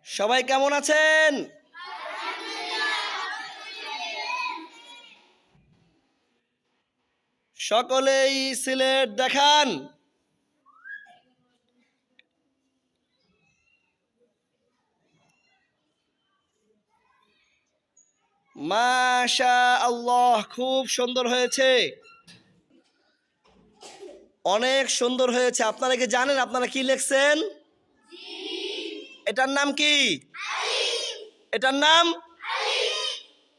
সবাই কেমন আছেন? সকলেই সিলেট দেখান। মাশাআল্লাহ, খুব সুন্দর হয়েছে, অনেক সুন্দর হয়েছে। আপনারা কি জানেন আপনারা কি লিখছেন? এটার নাম কি? এটার নাম?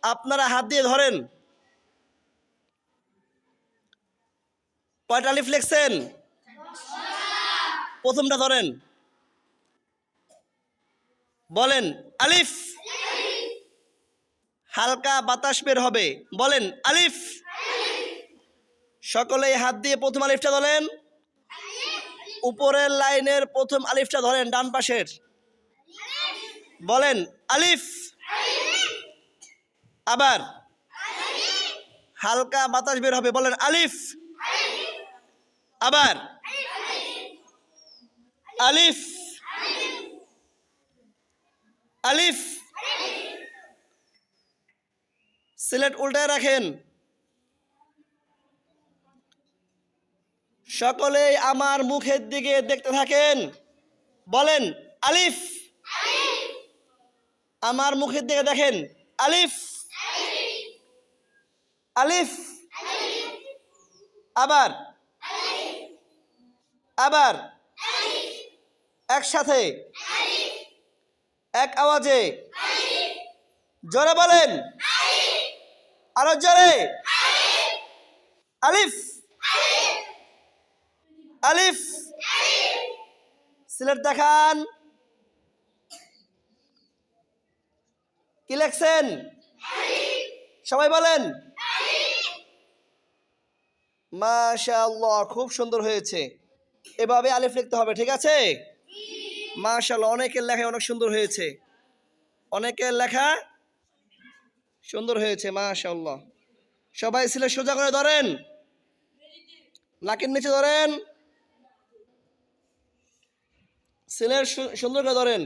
আপনারা হাত দিয়ে ধরেন, কয়টা আলিফ লিখছেন? প্রথমটা ধরেন, বলেন আলিফ। হালকা বাতাস বের হবে, বলেন আলিফ। সকলেই হাত দিয়ে প্রথম আলিফটা ধরেন, উপরের লাইনের প্রথম আলিফটা ধরেন, ডান পাশের, বলেন আলিফ। আবার হালকা বাতাস বের হবে, বলেন আলিফ। আবার আলিফ আলিফ। সিলেট উল্টায় রাখেন। সকলেই আমার মুখের দিকে দেখতে থাকেন, বলেন আলিফ। আমার মুখের দিকে দেখেন, আলিফ আলিফ। আবার আবার একসাথে, এক আওয়াজে, জোরে বলেন, আরো জোরে, আলিফ আলিফ। সিলেট দেখান, কি লিখছেন? সবাই বলেন মাশাআল্লাহ, খুব সুন্দর হয়েছে। এভাবে আলিফ লিখতে হবে, ঠিক আছে? মাশাআল্লাহ, অনেকের লেখা অনেক সুন্দর হয়েছে, অনেকের লেখা সুন্দর হয়েছে মাশাআল্লাহ। সবাই সিলেট সোজা করে ধরেন, নাকের নিচে ধরেন, সিলেট সুন্দর করে ধরেন।